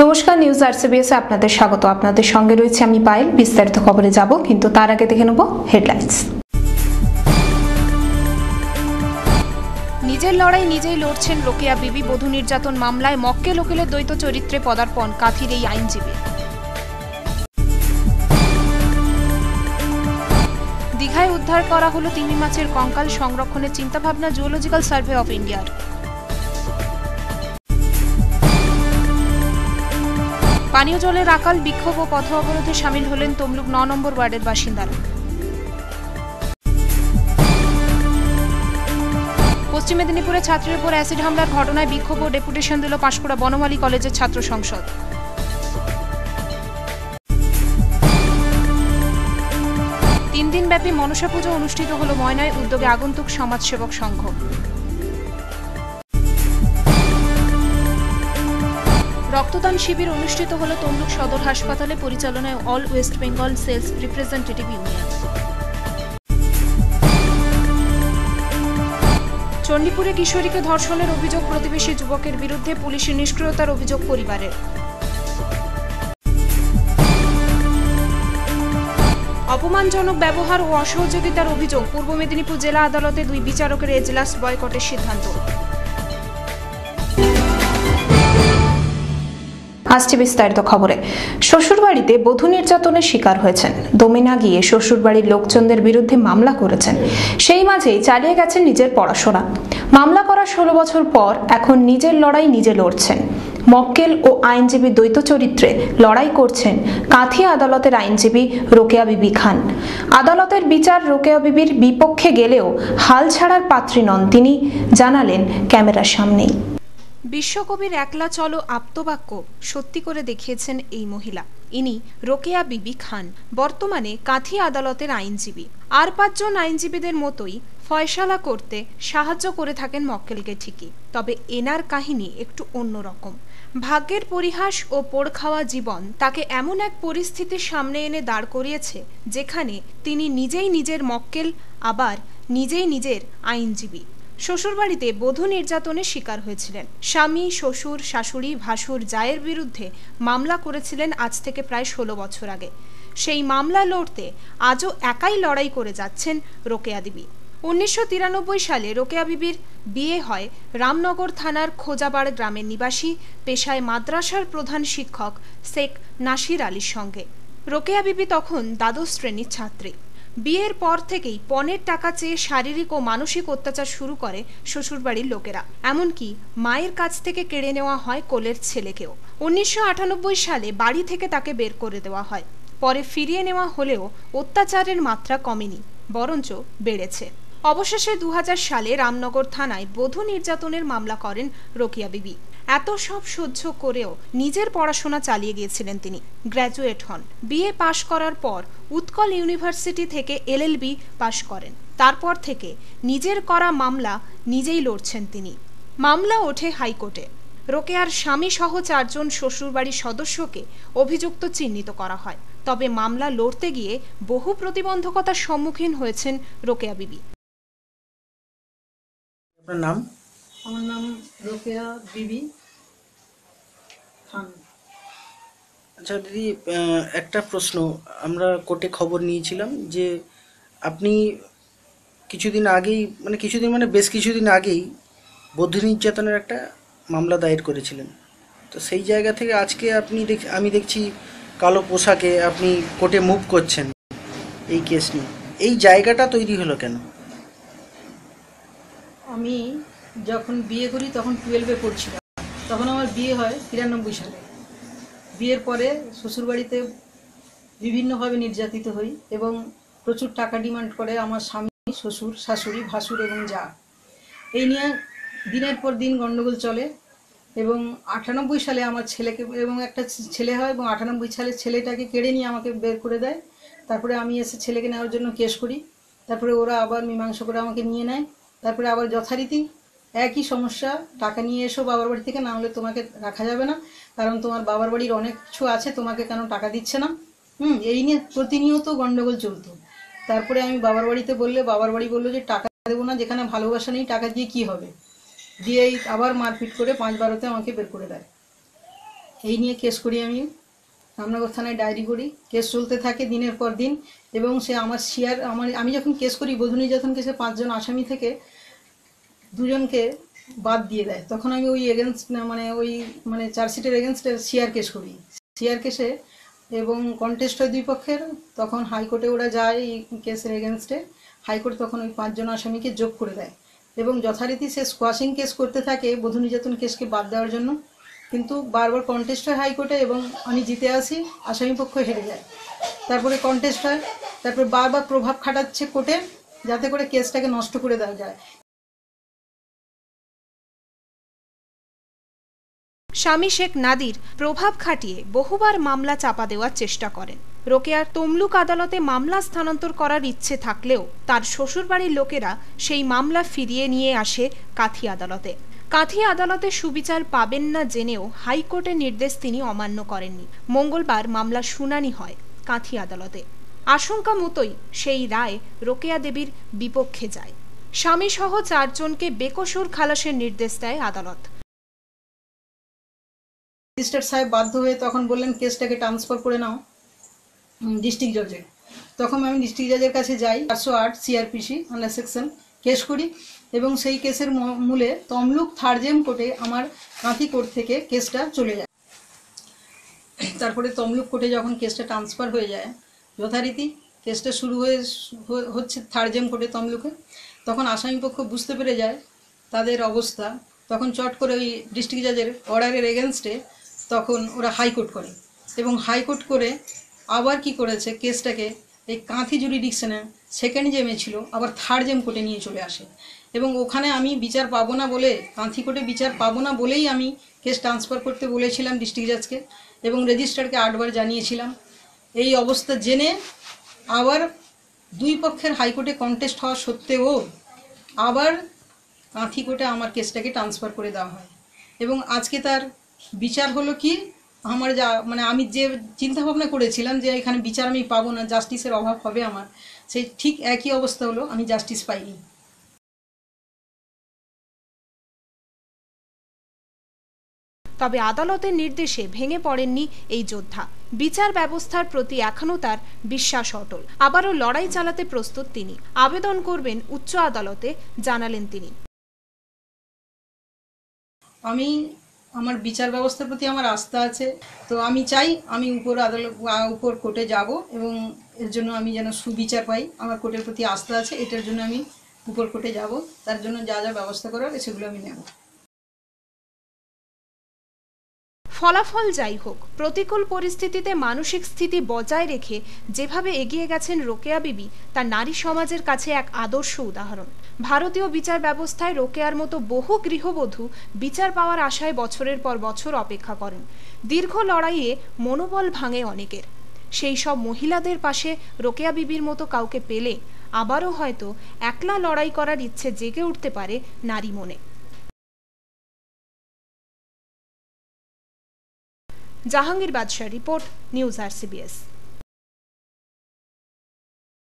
নমস্কার, নিউজ আরসিবিএস এ আপনাদের স্বাগত। আপনাদের সঙ্গে রয়েছে আমি পায়েল। বিস্তারিত খবরে যাব, কিন্তু তার আগে দেখে নেব হেডলাইন্স। নিজের লড়াই নিজেই লড়ছেন রোকেয়া বিবি। বধূ নির্যাতন মামলায় মক্কেল ওকিলের দ্বৈত চরিত্রে পদার্পণ কাঁথির এই আইনজীবী। দীঘায় উদ্ধার করা হলো তিমি মাছের কঙ্কাল। সংরক্ষণের চিন্তাভাবনা জুওলজিক্যাল সার্ভে অফ ইন্ডিয়ার। পানীয় জলের আকাল, বিক্ষোভ ও পথ অবরোধে সামিল হলেন তমলুক ৯ নম্বর ওয়ার্ডের বাসিন্দারা। পশ্চিম মেদিনীপুরে ছাত্রীর উপর অ্যাসিড হামলার ঘটনায় বিক্ষোভ ও ডেপুটেশন দিল পাঁশকুড়া বনমালী কলেজের ছাত্র সংসদ। ৩ দিনব্যাপী মনসা পুজো অনুষ্ঠিত হল ময়নায়। উদ্যোগে আগন্তুক সমাজসেবক সংঘ। রক্তদান শিবির অনুষ্ঠিত হল তমলুক সদর হাসপাতালে, পরিচালনায় all West Bengal sales representative union. চণ্ডীপুরে কিশোরীকে ধর্ষণের অভিযোগ, প্রতিবেশী যুবকের বিরুদ্ধে পুলিশের নিষ্ক্রিয়তার অভিযোগ পরিবারের। অপমানজনক ব্যবহার ও অসহযোগিতার অভিযোগ, পূর্ব মেদিনীপুর জেলা আদালতে 2 বিচারকের এজলাস বয়কটের সিদ্ধান্ত। আসছে বিস্তারিত খবরে। শ্বশুরবাড়িতে বধূ নির্যাতনের শিকার হয়েছেন, দমে না গিয়ে শ্বশুরবাড়ির লোকজনদের বিরুদ্ধে মামলা করেছেন। সেই মাঝেই চালিয়ে গেছেন নিজের পড়াশোনা। মামলা করার 16 বছর পর এখন নিজের লড়াই নিজে লড়ছেন। মক্কেল ও আইনজীবী দ্বৈত চরিত্রে লড়াই করছেন কাঁথি আদালতের আইনজীবী রোকেয়া বিবি খান। আদালতের বিচার রোকেয়া বিবির বিপক্ষে গেলেও হাল ছাড়ার পাত্রী নন তিনি, জানালেন ক্যামেরার সামনেই। বিশ্বকবির একলা চলো আপ্তবাক্য সত্যি করে দেখিয়েছেন এই মহিলা। ইনি রোকেয়া বিবি খান, বর্তমানে কাঁথি আদালতের আইনজীবী। আর 5 জন আইনজীবীদের মতোই ফয়সালা করতে সাহায্য করে থাকেন মক্কেলকে ঠিকই, তবে এনার কাহিনী একটু অন্যরকম। ভাগ্যের পরিহাস ও পোড় খাওয়া জীবন তাকে এমন এক পরিস্থিতির সামনে এনে দাঁড় করিয়েছে যেখানে তিনি নিজেই নিজের মক্কেল, আবার নিজেই নিজের আইনজীবী। শ্বশুরবাড়িতে বধূ নির্যাতনের শিকার হয়েছিলেন। স্বামী, শ্বশুর, শাশুড়ি, ভাসুর, জায়ের বিরুদ্ধে মামলা করেছিলেন আজ থেকে প্রায় 16 বছর আগে। সেই মামলা লড়তে আজও একাই লড়াই করে যাচ্ছেন রোকেয়া বিবি। 1993 সালে রোকেয়া বিবির বিয়ে হয় রামনগর থানার খোজাবাড় গ্রামের নিবাসী, পেশায় মাদ্রাসার প্রধান শিক্ষক শেখ নাসির আলীর সঙ্গে। রোকেয়া বিবি তখন দ্বাদশ শ্রেণীর ছাত্রী। বিয়ের পর থেকেই পণের টাকা চেয়ে শারীরিক ও মানসিক অত্যাচার শুরু করে শ্বশুরবাড়ির লোকেরা। এমনকি মায়ের কাছ থেকে কেড়ে নেওয়া হয় কোলের ছেলেকেও। 1998 সালে বাড়ি থেকে তাকে বের করে দেওয়া হয়। পরে ফিরিয়ে নেওয়া হলেও অত্যাচারের মাত্রা কমেনি, বরঞ্চ বেড়েছে। অবশেষে 2000 সালে রামনগর থানায় বধূ নির্যাতনের মামলা করেন রোকেয়া বিবি। এত সব সহ্য করেও নিজের পড়াশোনা চালিয়ে গিয়েছিলেন তিনি। গ্র্যাজুয়েট হন। বিএ পাশ করার পর উৎকল ইউনিভার্সিটি থেকে LLB পাশ করেন। তারপর থেকে নিজের করা মামলা নিজেই লড়ছেন তিনি। মামলা ওঠে হাইকোর্টে। রোকেয়ার স্বামী সহ 4 জন শ্বশুরবাড়ির সদস্যকে অভিযুক্ত চিহ্নিত করা হয়। তবে মামলা লড়তে গিয়ে বহু প্রতিবন্ধকতার সম্মুখীন হয়েছেন রোকেয়া বিবি। আপনার নাম? আমার নাম রোকেয়া বিবি খান। আচ্ছা দিদি, একটা প্রশ্ন। আমরা কোর্টে খবর নিয়েছিলাম যে আপনি কিছুদিন আগেই, বেশ কিছুদিন আগেই বধূ নির্যাতনের একটা মামলা দায়ের করেছিলেন। তো সেই জায়গা থেকে আজকে আমি দেখছি কালো পোশাকে আপনি কোর্টে মুভ করছেন এই কেস নিয়ে। এই জায়গাটা তৈরি হলো কেন? আমি যখন বিয়ে করি তখন 12-এ পড়ছিলাম। তখন আমার বিয়ে হয় 93 সালে। বিয়ের পরে শ্বশুরবাড়িতে বিভিন্নভাবে নির্যাতিত হই এবং প্রচুর টাকা ডিমান্ড করে আমার স্বামী, শ্বশুর, শাশুড়ি, ভাসুর এবং যা। এই নিয়ে দিনের পর দিন গণ্ডগোল চলে এবং 98 সালে আমার ছেলেকে এবং একটা ছেলে হয় এবং 98 সালে ছেলেটাকে কেড়ে নিয়ে আমাকে বের করে দেয়। তারপরে আমি এসে ছেলেকে নেওয়ার জন্য কেস করি। তারপরে ওরা আবার মীমাংসা করে আমাকে নিয়ে নেয়। তারপরে আবার যথারীতি একই সমস্যা, টাকা নিয়ে এসো বাবার বাড়ি থেকে, না হলে তোমাকে রাখা যাবে না, কারণ তোমার বাবার বাড়ির অনেক কিছু আছে, তোমাকে কেন টাকা দিচ্ছে না। এই নিয়ে প্রতিনিয়ত গণ্ডগোল চলতো। তারপরে আমি বাবার বাড়িতে বললে বাবার বাড়ি বললো যে টাকা দেবো না, যেখানে ভালোবাসা নেই টাকা দিয়ে কি হবে। দিয়ে আবার মারপিট করে 5-12-তে আমাকে বের করে দেয়। এই নিয়ে কেস করি, আমি রামনগর থানায় ডায়েরি করি। কেস চলতে থাকে দিনের পর দিন, এবং সে আমার আমি যখন কেস করি বধূ নির্যাতন কেসে 5 জন আসামি থেকে 2 জনকে বাদ দিয়ে দেয়, তখন আমি ওই চার্জশিটের এগেনস্টে সিআর কেস করি। সিআর কেসে এবং কন্টেস্ট হয় 2 পক্ষের, তখন হাইকোর্টে ওরা যায় এই কেসের এগেনস্টে। হাইকোর্ট তখন ওই 5 জন আসামিকে যোগ করে দেয়, এবং যথারীতি সে স্কোয়াশিং কেস করতে থাকে বধূ নির্যাতন কেসকে বাদ দেওয়ার জন্য। কিন্তু বারবার কন্টেস্ট হয় হাইকোর্টে, এবং আমি জিতে আসি, আসামি পক্ষ হেরে যায়। তারপরে কন্টেস্ট হয়, তারপর বারবার প্রভাব খাটাচ্ছে কোর্টে যাতে করে কেসটাকে নষ্ট করে দেওয়া যায়। স্বামী শেখ নাদির প্রভাব খাটিয়ে বহুবার মামলা চাপা দেওয়ার চেষ্টা করেন। রোকেয়ার তমলুক আদালতে মামলা স্থানান্তর করার ইচ্ছে থাকলেও তার শ্বশুরবাড়ির লোকেরা সেই মামলা ফিরিয়ে নিয়ে আসে কাঁথি আদালতে। কাঁথি আদালতে সুবিচার পাবেন না জেনেও হাইকোর্টের নির্দেশ তিনি অমান্য করেননি। মঙ্গলবার মামলার শুনানি হয় কাঁথি আদালতে। আশঙ্কা মতোই সেই রায় রোকেয়া দেবীর বিপক্ষে যায়। স্বামী সহ 4 জনকে বেকসুর খালাসের নির্দেশ দেয় আদালত। ম্যাজিস্ট্রেট সাহেব বাধ্য হয়ে তখন বললেন কেসটাকে ট্রান্সফার করে নাও ডিস্ট্রিক্ট জজে। তখন আমি ডিস্ট্রিক্ট জজের কাছে যাই, 408 সিআরপিসি আন্ডার সেকশন কেস করি, এবং সেই কেসের মূলে তমলুক থার্ড জেম কোর্টে আমার কাঁথি কোর্ট থেকে কেসটা চলে যায়। তারপরে তমলুক কোর্টে যখন কেসটা ট্রান্সফার হয়ে যায়, যথারীতি কেসটা শুরু হচ্ছে থার্ড জেম কোর্টে তমলুকে, তখন আসামিপক্ষ বুঝতে পেরে যায় তাদের অবস্থা, তখন চট করে ওই ডিস্ট্রিক্ট জজের অর্ডারের এগেনস্টে তখন ওরা হাইকোর্ট করে, এবং হাইকোর্ট করে আবার কি করেছে, কেসটাকে এই কাঁথি জুরিডিকশনে সেকেন্ড জেমে ছিল আবার থার্ড জেম কোর্টে নিয়ে চলে আসে, এবং ওখানে আমি বিচার পাবো না বলে, কাঁথি কোর্টে বিচার পাবো না বলেই আমি কেস ট্রান্সফার করতে বলেছিলাম ডিস্ট্রিক্ট জাজকে, এবং রেজিস্ট্রারকে 8 বার জানিয়েছিলাম। এই অবস্থা জেনে আবার 2 পক্ষের হাইকোর্টে কন্টেস্ট হওয়া সত্ত্বেও আবার কাঁথি কোর্টে আমার কেসটাকে ট্রান্সফার করে দেওয়া হয়, এবং আজকে তার বিচার হলো কি, আমার আমি যে চিন্তা ভাবনা করেছিলাম যে এখানে বিচার আমি পাবো না, জাস্টিসের অভাব হবে আমার, সেই ঠিক একই অবস্থা হলো, আমি জাস্টিস পাইনি। তবে আদালতের নির্দেশে ভেঙে পড়েননি এই যোদ্ধা। বিচার ব্যবস্থার প্রতি এখনও তার বিশ্বাস অটল। আবারও লড়াই চালাতে প্রস্তুত তিনি। আবেদন করবেন উচ্চ আদালতে, জানালেন তিনি। আমার বিচার ব্যবস্থার প্রতি আমার আস্থা আছে, তো আমি চাই আমি উপর কোর্টে যাব, এবং এর জন্য আমি যেন সুবিচার পাই। আমার কোর্টের প্রতি আস্থা আছে, এটার জন্য আমি উপর কোর্টে যাব, তার জন্য যা যা ব্যবস্থা করার সেগুলো আমি নেব। ফলাফল যাই হোক, প্রতিকূল পরিস্থিতিতে মানসিক স্থিতি বজায় রেখে যেভাবে এগিয়ে গেছেন রোকেয়া বিবি, তা নারী সমাজের কাছে এক আদর্শ উদাহরণ। ভারতীয় বিচার ব্যবস্থায় রোকেয়ার মতো বহু গৃহবধূ বিচার পাওয়ার আশায় বছরের পর বছর অপেক্ষা করেন। দীর্ঘ লড়াইয়ে মনোবল ভাঙে অনেকের। সেই সব মহিলাদের পাশে রোকেয়া বিবির মতো কাউকে পেলে আবারও হয়তো একলা লড়াই করার ইচ্ছে জেগে উঠতে পারে নারী মনে। জাহাঙ্গীর বাদশাহ রিপোর্ট, নিউজ RCBS।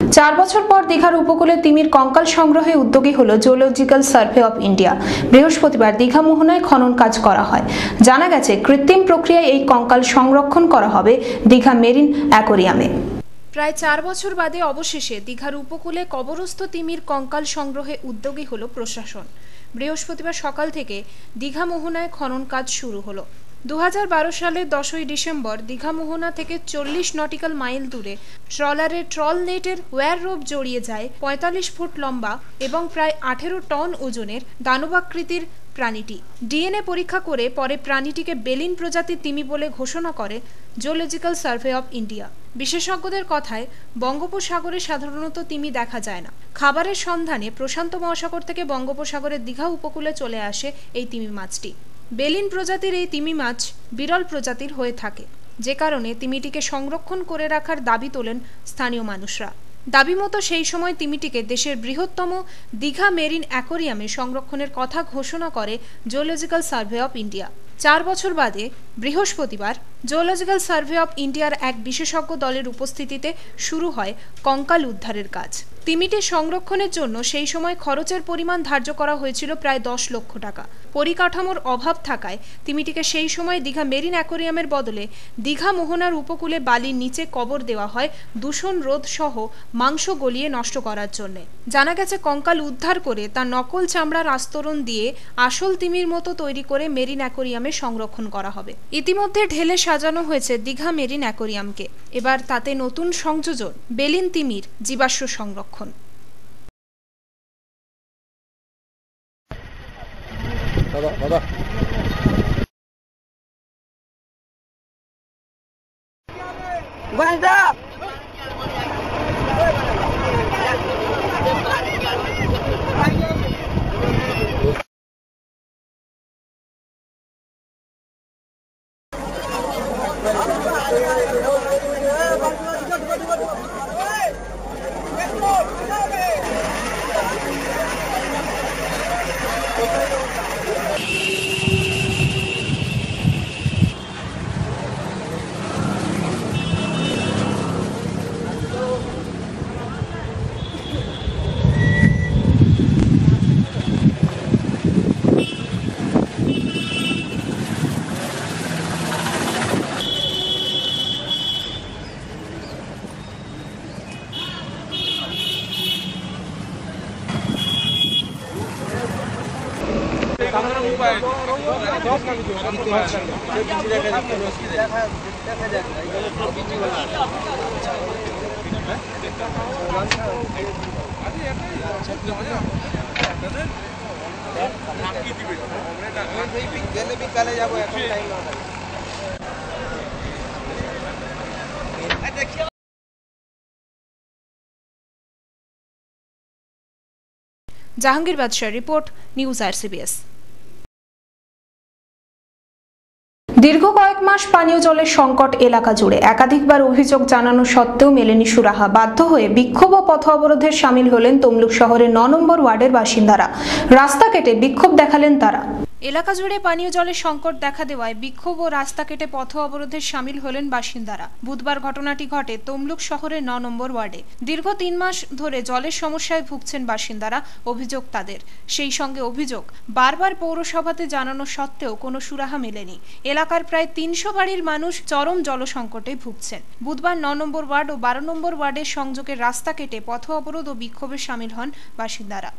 4 বছর পর দীঘার উপকূলে তিমির কঙ্কাল সংগ্রহে উদ্যোগী হলো জিওলজিক্যাল সার্ভে অফ ইন্ডিয়া। বৃহস্পতিবার দীঘা মোহনায় খনন কাজ করা হয়। জানা গেছে কৃত্রিম প্রক্রিয়ায় এই কঙ্কাল সংরক্ষণ করা হবে দীঘা মেরিন অ্যাকোরিয়ামে। প্রায় 4 বছর বাদে অবশেষে দীঘার উপকূলে কবরস্থ তিমির কঙ্কাল সংগ্রহে উদ্যোগী হলো প্রশাসন। বৃহস্পতিবার সকাল থেকে দীঘা মোহনায় খনন কাজ শুরু হলো। 2012 সালের 10ই ডিসেম্বর দীঘা মোহনা থেকে 40 নটিক্যাল মাইল দূরে ট্রলারের ট্রল নেটের ওয়্যার রোপ জড়িয়ে যায় 45 ফুট লম্বা এবং প্রায় 18 টন ওজনের দানবাকৃতির প্রাণীটি। ডিএনএ পরীক্ষা করে পরে প্রাণীটিকে বেলিন প্রজাতির তিমি বলে ঘোষণা করে জিওলজিক্যাল সার্ভে অফ ইন্ডিয়া। বিশেষজ্ঞদের কথায় বঙ্গোপসাগরে সাধারণত তিমি দেখা যায় না। খাবারের সন্ধানে প্রশান্ত মহাসাগর থেকে বঙ্গোপসাগরের দীঘা উপকূলে চলে আসে এই তিমি মাছটি। বেলিন প্রজাতির এই তিমি মাছ বিরল প্রজাতির হয়ে থাকে, যে কারণে তিমিটিকে সংরক্ষণ করে রাখার দাবি তোলেন স্থানীয় মানুষরা। দাবি মতো সেই সময় তিমিটিকে দেশের বৃহত্তম দীঘা মেরিন অ্যাকোরিয়ামে সংরক্ষণের কথা ঘোষণা করে জিওলজিক্যাল সার্ভে অফ ইন্ডিয়া। 4 বছর বাদে বৃহস্পতিবার জুওলজিক্যাল সার্ভে অফ ইন্ডিয়ার এক বিশেষজ্ঞ দলের উপস্থিতিতে শুরু হয় কঙ্কাল উদ্ধারের কাজ। তিমিটি সংরক্ষণের জন্য সেই সময় খরচের পরিমাণ ধার্য করা হয়েছিল প্রায় 10 লক্ষ টাকা। পরিকাঠামোর অভাব থাকায় তিমিটিকে সেই সময় দীঘা মেরিন অ্যাকোয়ারিয়ামের বদলে দীঘা মোহনার উপকূলে বালির নিচে কবর দেওয়া হয় দূষণ রোধ সহ মাংস গলিয়ে নষ্ট করার জন্য। জানা গেছে কঙ্কাল উদ্ধার করে তা নকল চামড়ার আস্তরণ দিয়ে আসল তিমির মতো তৈরি করে মেরিন অ্যাকোয়ারিয়ামে সংরক্ষণ করা হবে। ইতিমধ্যে ঢেলে সাজানো হয়েছে দীঘা মেরিন অ্যাকোয়ারিয়ামকে। এবার তাতে নতুন সংযোজন বেলিন তিমির জীবাশ্ম সংরক্ষণ। জাহাঙ্গীর বাদশাহ রিপোর্ট, নিউজ RCBS। দীর্ঘ কয়েক মাস পানীয় জলের সংকট এলাকা জুড়ে। একাধিকবার অভিযোগ জানানো সত্ত্বেও মেলেনি সুরাহা। বাধ্য হয়ে বিক্ষোভ ও পথ অবরোধে সামিল হলেন তমলুক শহরের 9 নম্বর ওয়ার্ডের বাসিন্দারা। রাস্তা কেটে বিক্ষোভ দেখালেন তারা। এলাকা জুড়ে পানীয় জলের সংকট দেখা দেওয়ায় বিক্ষোভ ও রাস্তা কেটে পথ অবরোধে সামিল হলেন বাসিন্দারা। বুধবার ঘটনাটি ঘটে তমলুক শহরের 9 নম্বর ওয়ার্ডে। দীর্ঘ 3 মাস ধরে জলের সমস্যায় ভুগছেন বাসিন্দারা, অভিযোগ তাদের। সেই সঙ্গে অভিযোগ, বারবার পৌরসভাতে জানানো সত্ত্বেও কোনো সুরাহা মেলেনি। এলাকার প্রায় 300 বাড়ির মানুষ চরম জলসংকটে ভুগছেন। বুধবার 9 নম্বর ওয়ার্ড ও 12 নম্বর ওয়ার্ডের সংযোগের রাস্তা কেটে পথ অবরোধ ও বিক্ষোভে সামিল হন বাসিন্দারা।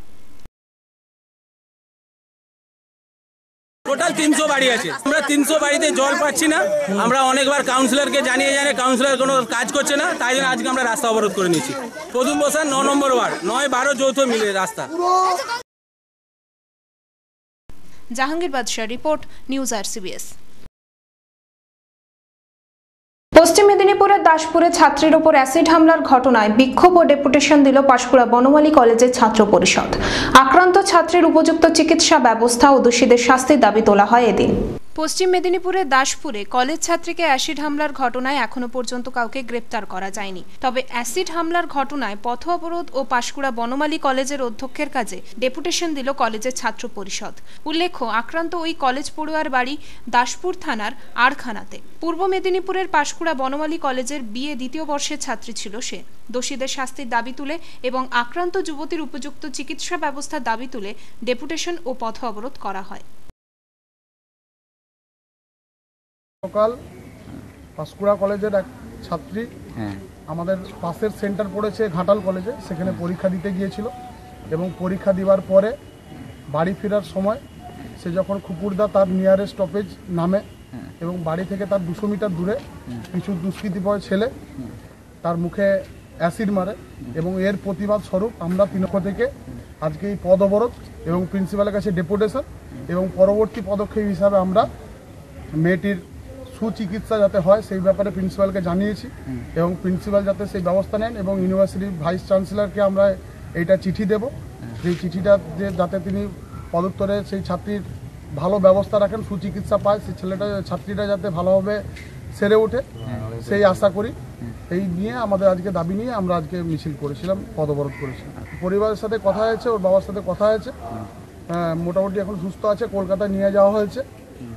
টোটাল 300 বাড়ি আছে। আমরা 300 বাড়িতে জল পাচ্ছি না। আমরা অনেকবার কাউন্সিলরকে জানিয়ে কাউন্সিলর কোনো কাজ করছে না, তাই জন্য আজকে আমরা রাস্তা অবরোধ করে নিয়েছি। প্রথম বসান 9 নম্বর ওয়ার্ড, 9-12 যৌথ মিলে রাস্তা। জাহাঙ্গীর বাদশাহ রিপোর্ট, নিউজ RCBS। পশ্চিম মেদিনীপুরের দাসপুরে ছাত্রীর ওপর অ্যাসিড হামলার ঘটনায় বিক্ষোভ ও ডেপুটেশন দিল পাঁশকুড়া বনমালী কলেজের ছাত্র পরিষদ। আক্রান্ত ছাত্রীর উপযুক্ত চিকিৎসা ব্যবস্থা ও দোষীদের শাস্তির দাবি তোলা হয় এদিন। পশ্চিম মেদিনীপুরের দাসপুরে কলেজ ছাত্রীকে অ্যাসিড হামলার ঘটনায় এখনো পর্যন্ত কাউকে গ্রেপ্তার করা যায়নি। তবে অ্যাসিড হামলার ঘটনায় পথ অবরোধ ও পাঁশকুড়া বনমালী কলেজের অধ্যক্ষের কাছে ডেপুটেশন দিল কলেজের ছাত্র পরিষদ। উল্লেখ্য, আক্রান্ত ওই কলেজ পড়ুয়ার বাড়ি দাসপুর থানার আড়খানাতে। পূর্ব মেদিনীপুরের পাঁশকুড়া বনমালী কলেজের BA দ্বিতীয় বর্ষের ছাত্রী ছিল সে। দোষীদের শাস্তির দাবি তুলে এবং আক্রান্ত যুবতীর উপযুক্ত চিকিৎসা ব্যবস্থার দাবি তুলে ডেপুটেশন ও পথ অবরোধ করা হয়। সকাল পাঁশকুড়া কলেজের এক ছাত্রী আমাদের পাশের সেন্টার পড়েছে ঘাটাল কলেজে, সেখানে পরীক্ষা দিতে গিয়েছিল এবং পরীক্ষা দেওয়ার পরে বাড়ি ফেরার সময় সে যখন খুপুরদা তার নিয়ারেস্ট স্টপেজ নামে এবং বাড়ি থেকে তার 200 মিটার দূরে কিছু দুষ্কৃতিপর ছেলে তার মুখে অ্যাসিড মারে এবং এর প্রতিবাদ স্বরূপ আমরা তিনপক্ষ থেকে আজকে এই পদ অবরোধ এবং প্রিন্সিপালের কাছে ডেপুটেশন এবং পরবর্তী পদক্ষেপ হিসাবে আমরা মেয়েটির সুচিকিৎসা যাতে হয় সেই ব্যাপারে প্রিন্সিপালকে জানিয়েছি এবং প্রিন্সিপাল যাতে সেই ব্যবস্থা নেন এবং ইউনিভার্সিটির ভাইস চ্যান্সেলরকে আমরা এইটা চিঠি দেব, যেই চিঠিটা যাতে তিনি পদোত্তরে সেই ছাত্রীর ভালো ব্যবস্থা রাখেন, সুচিকিৎসা পায়, সেই ছাত্রীটা যাতে ভালোভাবে সেরে ওঠে সেই আশা করি। এই নিয়ে আমাদের আজকে দাবি নিয়ে আমরা আজকে মিছিল করেছিলাম, পদ অবরোধ করেছিলাম। পরিবারের সাথে কথা হয়েছে, ওর বাবার সাথে কথা হয়েছে, মোটামুটি এখন সুস্থ আছে, কলকাতায় নিয়ে যাওয়া হয়েছে।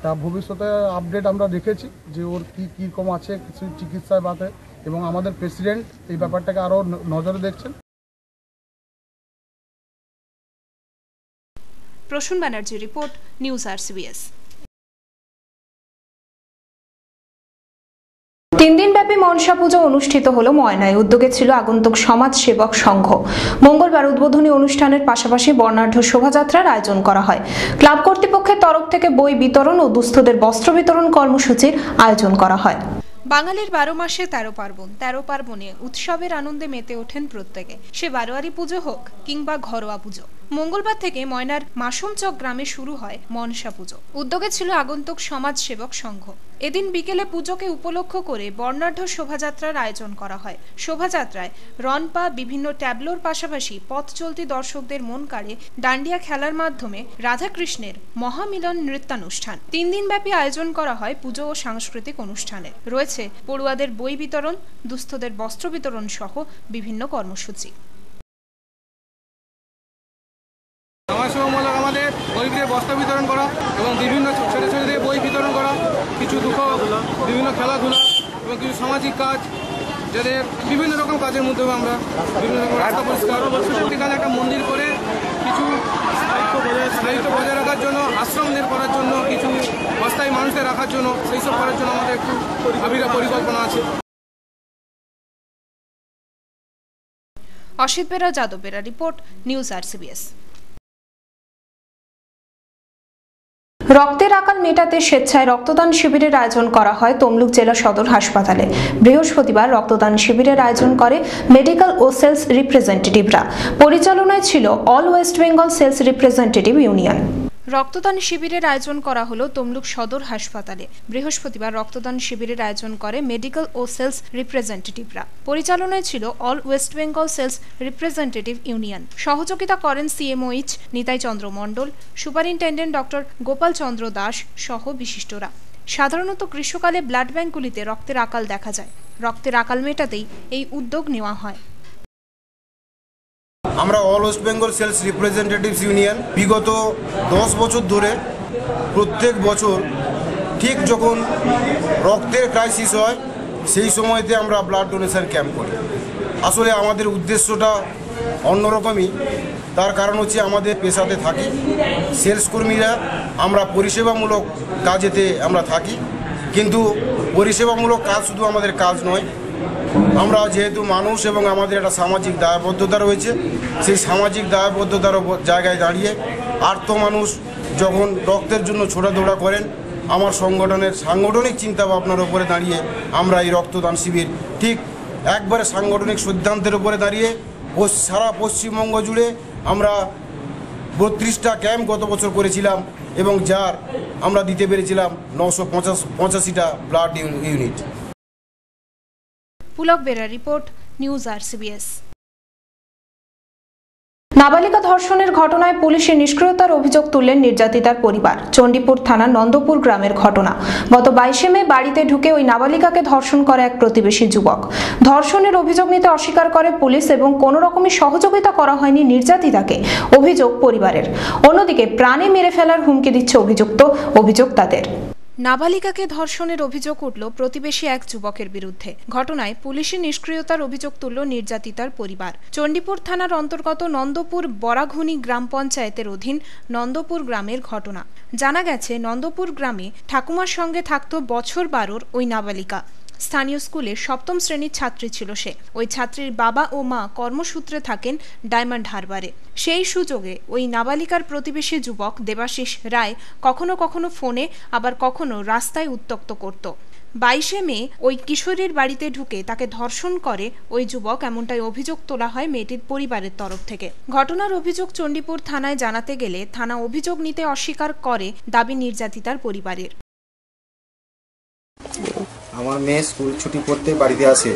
তা ভবিষ্যতে আপডেট আমরা রেখেছি যে ওর কী কম আছে কিছু চিকিৎসায় বাতে, এবং আমাদের প্রেসিডেন্ট এই ব্যাপারটাকে আরও নজরে দেখছেন। Prasun Banerjee report, news RCBS। 3 দিনব্যাপী মনসা পুজো অনুষ্ঠিত হলো ময়নায়। উদ্যোগে ছিল আগন্তুক সমাজ সেবক সংঘ। মঙ্গলবার উদ্বোধনী অনুষ্ঠানের পাশাপাশি বর্ণাঢ্য শোভাযাত্রার আয়োজন করা হয়। ক্লাব কর্তৃপক্ষের তরফ থেকে বই বিতরণ ও দুস্থদের বস্ত্র বিতরণ কর্মসূচির আয়োজন করা হয়। বাঙালির 12 মাসে 13 পার্বণ, 13 পার্বণে উৎসবের আনন্দে মেতে ওঠেন প্রত্যেকে, সে বারোয়ারি পুজো হোক কিংবা ঘরোয়া পুজো। মঙ্গলবার থেকে ময়নার মাসুমচক গ্রামে শুরু হয় মনসা পুজো। উদ্যোগে ছিল আগন্তুক সমাজ সেবক সংঘ। এদিন বিকেলে পুজোকে উপলক্ষ করে বর্ণাঢ্য শোভাযাত্রার আয়োজন করা হয়। শোভাযাত্রায় রনপা, বিভিন্ন ট্যাবলোর পাশাপাশি পথ চলতি দর্শকদের মন কাড়ে ডান্ডিয়া খেলার মাধ্যমে রাধাকৃষ্ণের মহামিলন নৃত্যানুষ্ঠান। 3 দিনব্যাপী আয়োজন করা হয় পুজো ও সাংস্কৃতিক অনুষ্ঠানে। রয়েছে পড়ুয়াদের বই বিতরণ, দুস্থদের বস্ত্র বিতরণ সহ বিভিন্ন কর্মসূচি। সমাজসেবামূলক আমাদের গরিবদের বস্ত্র বিতরণ করা এবং বিভিন্ন ছোটদের বই বিতরণ করা, কিছু দুঃখ, বিভিন্ন খেলাধুলা এবং কিছু সামাজিক কাজ, যাদের বিভিন্ন রকম কাজের মধ্যে আমরা বিভিন্ন রকম রাস্তা পরিষ্কার, সেখানে একটা মন্দির করে কিছু স্থায়িত্ব বজায় রাখার জন্য, আশ্রম করার জন্য, কিছু অস্থায়ী মানুষদের রাখার জন্য, সেই সব করার জন্য আমাদের একটু পরিকল্পনা আছে। Asit Bera, Yadav Bera report, news RCBS। রক্তের আকাল মেটাতে স্বেচ্ছায় রক্তদান শিবিরের আয়োজন করা হয় তমলুক জেলা সদর হাসপাতালে। বৃহস্পতিবার রক্তদান শিবিরের আয়োজন করে মেডিকেল ও সেলস রিপ্রেজেন্টেটিভরা। পরিচালনায় ছিল all West Bengal sales representative union. রক্তদান শিবিরের আয়োজন করা হলো তমলুক সদর হাসপাতালে। বৃহস্পতিবার রক্তদান শিবিরের আয়োজন করে মেডিকেল ও সেলস রিপ্রেজেন্টেটিভরা। পরিচালনায় ছিল all West Bengal sales representative union. সহযোগিতা করেন CMOH Nitai Chandra Mondal, superintendent doctor Gopal Chandra Das সহ বিশিষ্টরা। সাধারণত গ্রীষ্মকালে ব্লাড ব্যাঙ্কগুলিতে রক্তের আকাল দেখা যায়। রক্তের আকাল মেটাতেই এই উদ্যোগ নেওয়া হয়। আমরা all West Bengal sales representatives union বিগত 10 বছর ধরে প্রত্যেক বছর ঠিক যখন রক্তের ক্রাইসিস হয় সেই সময়তে আমরা ব্লাড ডোনেশন ক্যাম্প করি। আসলে আমাদের উদ্দেশ্যটা অন্যরকমই। তার কারণ হচ্ছে আমাদের পেশাতে থাকি সেলস কর্মীরা, আমরা পরিষেবামূলক কাজেতে আমরা থাকি, কিন্তু পরিষেবামূলক কাজ শুধু আমাদের কাজ নয়। আমরা যেহেতু মানুষ এবং আমাদের একটা সামাজিক দায়বদ্ধতা রয়েছে, সেই সামাজিক দায়বদ্ধতার জায়গায় দাঁড়িয়ে আর্ত মানুষ যখন রক্তের জন্য ছোটাদৌড়া করেন, আমার সংগঠনের সাংগঠনিক চিন্তাভাবনার উপরে দাঁড়িয়ে আমরা এই রক্তদান শিবির ঠিক একবারে সাংগঠনিক সিদ্ধান্তের উপরে দাঁড়িয়ে সারা পশ্চিমবঙ্গ জুড়ে আমরা 32টা ক্যাম্প গত বছর করেছিলাম এবং যার আমরা দিতে পেরেছিলাম 985টা blood unit. Pulak Bera report, news RCBS। নাবালিকা ধর্ষণের ঘটনায় পুলিশের নিষ্ক্রিয়তার অভিযোগ তুললেন নির্যাতিতার পরিবার। চণ্ডীপুর থানার নন্দপুর গ্রামের ঘটনা। গত 22 মে বাড়িতে ঢুকে ওই নাবালিকাকে ধর্ষণ করে এক প্রতিবেশী যুবক। ধর্ষণের অভিযোগ নিতে অস্বীকার করে পুলিশ এবং কোনো রকমের সহযোগিতা করা হয়নি নির্যাতিতাকে, অভিযোগ পরিবারের। অন্যদিকে প্রাণে মেরে ফেলার হুমকি দিচ্ছে অভিযুক্তদের। নাবালিকাকে ধর্ষণের অভিযোগ উঠল প্রতিবেশী এক যুবকের বিরুদ্ধে। ঘটনায় পুলিশের নিষ্ক্রিয়তার অভিযোগ তুলল নির্যাতিতার পরিবার। চণ্ডীপুর থানার অন্তর্গত নন্দপুর বরাঘুনি গ্রাম পঞ্চায়েতের অধীন নন্দপুর গ্রামের ঘটনা। জানা গেছে, নন্দপুর গ্রামে ঠাকুমার সঙ্গে থাকত বছর 12 ওই নাবালিকা। স্থানীয় স্কুলে 7ম শ্রেণীর ছাত্রী ছিল সে। ওই ছাত্রীর বাবা ও মা কর্মসূত্রে থাকেন ডায়মন্ড হারবারে। সেই সুযোগে ওই নাবালিকার প্রতিবেশী যুবক দেবাশিস রায় কখনো কখনো ফোনে, আবার কখনো রাস্তায় উত্ত্যক্ত করত। 22 মে ওই কিশোরীর বাড়িতে ঢুকে তাকে ধর্ষণ করে ওই যুবক, এমনটাই অভিযোগ তোলা হয় মেয়েটির পরিবারের তরফ থেকে। ঘটনার অভিযোগ চণ্ডীপুর থানায় জানাতে গেলে থানা অভিযোগ নিতে অস্বীকার করে দাবি নির্যাতিতার পরিবারের। আমার মেয়ে স্কুল ছুটি পড়তে বাড়িতে আসে।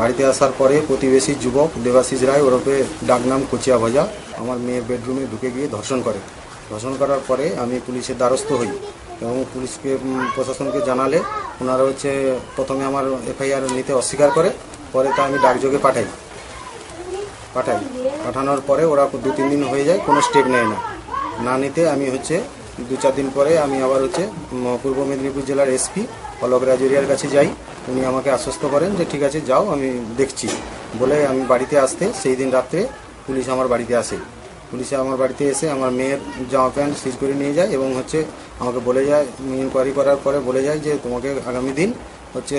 বাড়িতে আসার পরে প্রতিবেশী যুবক দেবাশিস রায়, ওরফে ডাকনাম কচিয়া ভাজা, আমার মেয়ের বেডরুমে ঢুকে গিয়ে ধর্ষণ করে। ধর্ষণ করার পরে আমি পুলিশের দ্বারস্থ হই এবং পুলিশকে প্রশাসনকে জানালে ওনারা প্রথমে আমার FIR নিতে অস্বীকার করে, পরে তা আমি ডাকযোগে পাঠানোর পরে ওরা 2-3 দিন হয়ে যায়, কোনো স্টেপ নেয় না। না নিতে আমি 2-4 দিন পরে আমি আবার হচ্ছে পূর্ব মেদিনীপুর জেলার এসপি অলোক রাজরিয়ার কাছে যাই। উনি আমাকে আশ্বস্ত করেন যে ঠিক আছে যাও, আমি দেখছি বলে আমি বাড়িতে আসতে সেই দিন রাত্রে পুলিশ আমার বাড়িতে আসে। পুলিশে আমার বাড়িতে এসে আমার মেয়ের জামা প্যান্ট সিজ করে নিয়ে যায় এবং হচ্ছে আমাকে বলে যায়, ইনকোয়ারি করার পরে বলে যায় যে তোমাকে আগামী দিন হচ্ছে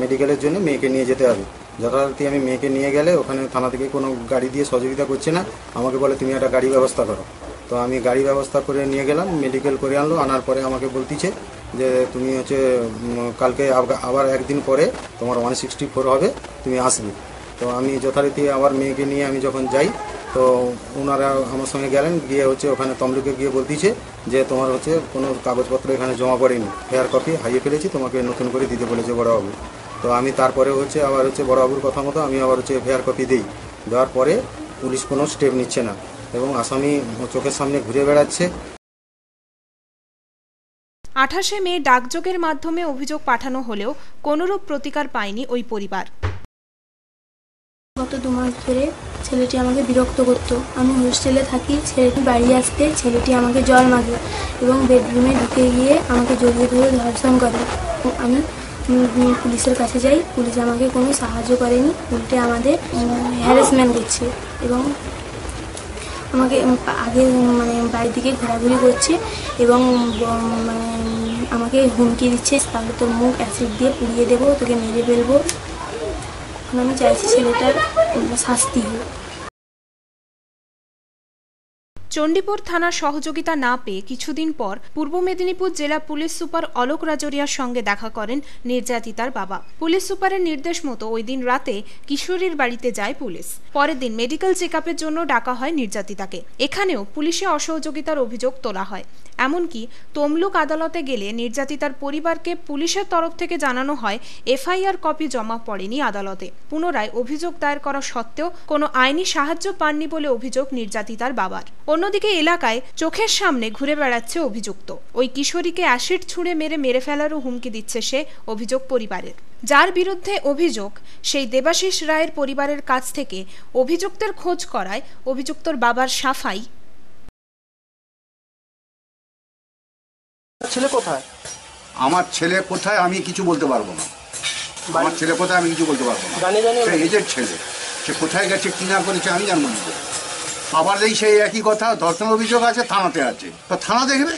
মেডিকেলের জন্য মেয়েকে নিয়ে যেতে হবে। যথারীতি আমি মেয়েকে নিয়ে গেলে ওখানে থানা থেকে কোনো গাড়ি দিয়ে সহযোগিতা করছে না, আমাকে বলে তুমি একটা গাড়ি ব্যবস্থা করো। তো আমি গাড়ি ব্যবস্থা করে নিয়ে গেলাম, মেডিকেল করে আনলো। আনার পরে আমাকে বলতেছে যে তুমি হচ্ছে কালকে আবার একদিন পরে তোমার 164 হবে, তুমি আসবে। তো আমি যথারীতি আবার মেয়েকে নিয়ে আমি যখন যাই তো ওনারা আমার সঙ্গে গেলেন, গিয়ে হচ্ছে ওখানে তমলুকে গিয়ে বলতেছে যে তোমার হচ্ছে কোনো কাগজপত্র এখানে জমা পড়েনি, ফেয়ার কপি হারিয়ে ফেলেছি, তোমাকে নতুন করে দিতে বলেছে বড়বাবু। তো আমি তারপরে হচ্ছে আবার হচ্ছে বড়বাবুর কথা মতো আমি আবার হচ্ছে ফেয়ার কপি দিই। দেওয়ার পরে পুলিশ কোনো স্টেপ নিচ্ছে না এবং আসামি চোখের সামনে ঘুরে বেড়াচ্ছে। 28শে মে ডাকযোগের মাধ্যমে অভিযোগ পাঠানো হলেও কোনরূপ প্রতিকার পায়নি ওই পরিবার। গত 2 মাস ধরে ছেলেটি আমাকে বিরক্ত করতো। আমি হোস্টেলে থাকি, ছেলেটি বাড়ি আসতে ছেলেটি আমাকে জল মাগে এবং বেডরুমে ঢুকে গিয়ে আমাকে জড়িয়ে ধরে ধর্ষণ করে। আমি পুলিশের কাছে যাই, পুলিশ আমাকে কোনো সাহায্য করেনি, উল্টে আমাদের হ্যারাসমেন্ট করছে এবং আমাকে আগে বাড়ির দিকে ঘোরাঘুরি করছে এবং আমাকে হুমকি দিচ্ছে, তাহলে তোর মুখ অ্যাসিড দিয়ে পুড়িয়ে দেবো, তোকে মেরে ফেলবো। এখন আমি চাইছি ছেলেটার শাস্তি হোক। চণ্ডীপুর থানার সহযোগিতা না পেয়ে কিছুদিন পর পূর্ব মেদিনীপুর জেলা পুলিশ সুপার অলোক রাজরিয়ার সঙ্গে দেখা করেন নির্যাতিতার বাবা। পুলিশ সুপারের নির্দেশ মতো ওই দিন রাতে কিশোরীর বাড়িতে যায় পুলিশ। পরের দিন মেডিকেল চেকআপের জন্য ডাকা হয় নির্যাতিতাকে। এখানেও পুলিশে অসহযোগিতার অভিযোগ তোলা হয়। এমনকি তমলুক আদালতে গেলে নির্যাতিতার পরিবারকে পুলিশের তরফ থেকে জানানো হয় এফআইআর কপি জমা পড়েনি আদালতে। পুনরায় অভিযোগ দায়ের করা সত্ত্বেও কোনো আইনি সাহায্য পাননি বলে অভিযোগ নির্যাতিতার বাবার। অন্যদিকে এলাকায় চোখের সামনে ঘুরে বেড়াচ্ছে অভিযুক্ত। ওই কিশোরীকে অ্যাসিড ছুঁড়ে মেরে ফেলারও হুমকি দিচ্ছে সে, অভিযোগ পরিবারের। যার বিরুদ্ধে অভিযোগ সেই দেবাশিস রায়ের পরিবারের কাছ থেকে অভিযুক্তের খোঁজ করায় অভিযুক্তর বাবার সাফাই, ছেলে কোথায়? আমার ছেলে কোথায় আমি কিছু বলতে পারবো না। আমার ছেলে কোথায় আমি কিছু বলতে পারবো না। সে এজের ছেলে, সে কোথায় গেছে কি না করেছে আমি জানবো না। আবার এই সেই একই কথা, ধর্ষণ অভিযোগ আছে, থানাতে আছে, তো থানা দেখবে।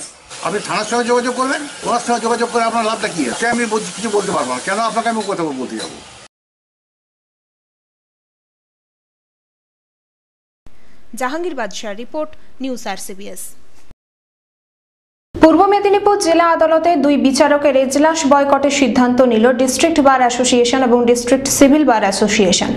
আপনি থানার সঙ্গে যোগাযোগ করবেন, ওনার সঙ্গে যোগাযোগ করে আপনার লাভটা কি আছে আমি কিছু বলতে পারবো না। কেন আপনাকে আমি কথা বলতে যাবো? জাহাঙ্গীর বাদশাহ রিপোর্ট, নিউজ RCBS। পূর্ব মেদিনীপুর জেলা আদালতে 2 বিচারকের এজলাস বয়কটের সিদ্ধান্ত নিল ডিস্ট্রিক্ট বার অ্যাসোসিয়েশন এবং ডিস্ট্রিক্ট সিভিল বার অ্যাসোসিয়েশন।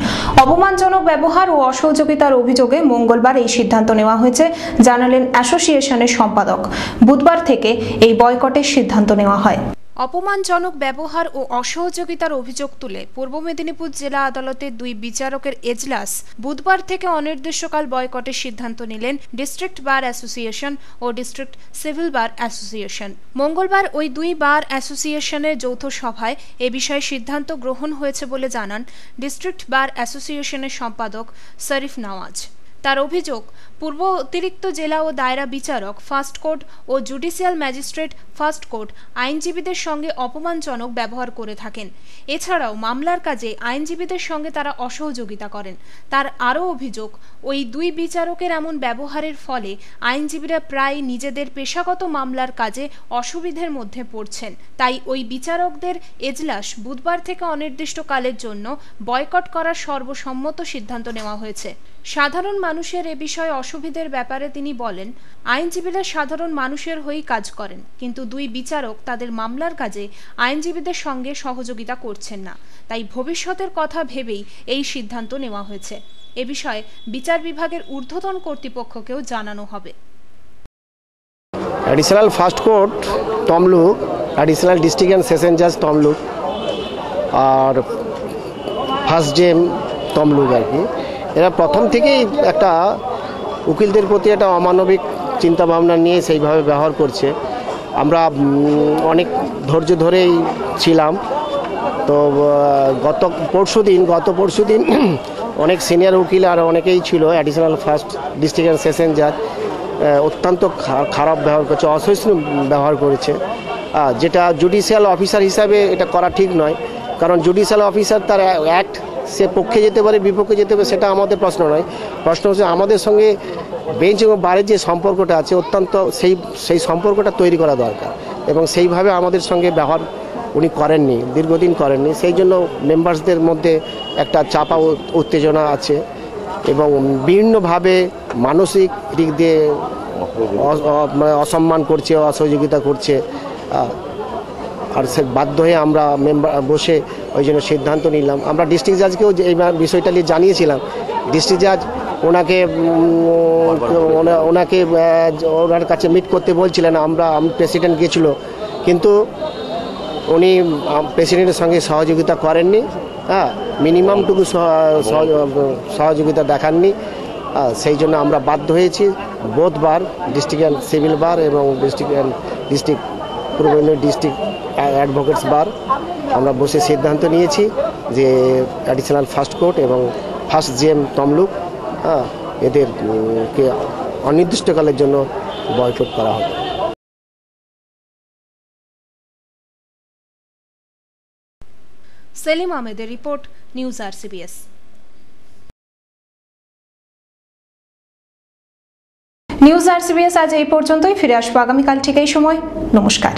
অপমানজনক ব্যবহার ও অসহযোগিতার অভিযোগে মঙ্গলবার এই সিদ্ধান্ত নেওয়া হয়েছে, জানালেন অ্যাসোসিয়েশনের সম্পাদক। বুধবার থেকে এই বয়কটের সিদ্ধান্ত নেওয়া হয়। অপমানজনক ব্যবহার ও অসহযোগিতার অভিযোগ তুলে পূর্ব মেদিনীপুর জেলা আদালতে 2 বিচারকের এজলাস বুধবার থেকে অনির্দিষ্টকাল বয়কটের সিদ্ধান্ত নিলেন ডিস্ট্রিক্ট বার অ্যাসোসিয়েশন ও ডিস্ট্রিক্ট সিভিল বার অ্যাসোসিয়েশন। মঙ্গলবার ওই 2 বার অ্যাসোসিয়েশনের যৌথ সভায় এ বিষয়ে সিদ্ধান্ত গ্রহণ হয়েছে বলে জানান ডিস্ট্রিক্ট বার অ্যাসোসিয়েশনের সম্পাদক শরীফ নওয়াজ। তার অভিযোগ, পূর্ব অতিরিক্ত জেলা ও দায়রা বিচারক ফার্স্ট কোর্ট ও জুডিশিয়াল ম্যাজিস্ট্রেট ফার্স্ট কোর্ট আইনজীবীদের সঙ্গে অপমানজনক ব্যবহার করে থাকেন। এছাড়াও মামলার কাজে আইনজীবীদের সঙ্গে তারা অসহযোগিতা করেন। তার আরও অভিযোগ, ওই 2 বিচারকের এমন ব্যবহারের ফলে আইনজীবীরা প্রায় নিজেদের পেশাগত মামলার কাজে অসুবিধার মধ্যে পড়ছেন। তাই ওই বিচারকদের এজলাস বুধবার থেকে অনির্দিষ্টকালের জন্য বয়কট করার সর্বসম্মত সিদ্ধান্ত নেওয়া হয়েছে। সাধারণ মানুষের এ বিষয়ে অসুবিধার ব্যাপারে তিনি বলেন, আইনজীবীরা সাধারণ মানুষের হয়েই কাজ করেন, কিন্তু 2 বিচারক তাদের মামলার কাজে আইনজীবীদের সঙ্গে সহযোগিতা করছেন না। তাই ভবিষ্যতের কথা ভেবেই এই সিদ্ধান্ত নেওয়া হয়েছে। এ বিষয়ে বিচার বিভাগের ঊর্ধ্বতন কর্তৃপক্ষকেও জানানো হবে। Additional first court Tamluk, additional district and session জাজ তমলুক আর ফার্স্ট জেম তমলুক আর কি, এরা প্রথম থেকেই একটা উকিলদের প্রতি একটা অমানবিক চিন্তাভাবনা নিয়ে সেইভাবে ব্যবহার করছে। আমরা অনেক ধৈর্য ধরেই ছিলাম। তো গত পরশু দিন অনেক সিনিয়র উকিল আর অনেকেই ছিল, additional first district and session জাজ, অত্যন্ত খারাপ ব্যবহার করছে, অসহিষ্ণু ব্যবহার করেছে, যেটা জুডিশিয়াল অফিসার হিসাবে এটা করা ঠিক নয়। কারণ জুডিশিয়াল অফিসার তার অ্যাক্ট সে পক্ষে যেতে পারে, বিপক্ষে যেতে পারে, সেটা আমাদের প্রশ্ন নয়। প্রশ্ন হচ্ছে আমাদের সঙ্গে বেঞ্চ এবং বারের যে সম্পর্কটা আছে অত্যন্ত সেই সম্পর্কটা তৈরি করা দরকার, এবং সেইভাবে আমাদের সঙ্গে ব্যবহার উনি করেননি, দীর্ঘদিন করেননি। সেই জন্য মেম্বার্সদের মধ্যে একটা চাপা উত্তেজনা আছে এবং বিভিন্নভাবে মানসিক দিক দিয়ে অসম্মান করছে, অসহযোগিতা করছে। আর সে বাধ্য হয়ে আমরা মেম্বার বসে ওই জন্য সিদ্ধান্ত নিলাম। আমরা ডিস্ট্রিক্ট জাজকেও এই বিষয়টা নিয়ে জানিয়েছিলাম। ডিস্ট্রিক্ট জাজ ওনাকে ওনার কাছে মিট করতে বলছিলেন। আমি প্রেসিডেন্ট গিয়েছিল, কিন্তু উনি প্রেসিডেন্টের সঙ্গে সহযোগিতা করেননি, মিনিমামটুকু সহযোগিতা দেখাননি। সেই জন্য আমরা বাধ্য হয়েছি both bar, district and civil bar এবং ডিস্ট্রিক্ট পূর্ব মেদিনীপুর ডিস্ট্রিক্ট অ্যাডভোকেটস বার আমরা বসে সিদ্ধান্ত নিয়েছি যে অ্যাডিশনাল ফার্স্ট কোর্ট এবং ফার্স্ট জিএম তমলুক এদেরকে অনির্দিষ্টকালের জন্য বয়কট করা হবে। সেলিম আহমেদের report, news RCBS। News RCBS আজ এই পর্যন্তই। ফিরে আসবো আগামীকাল ঠিক এই সময়। নমস্কার।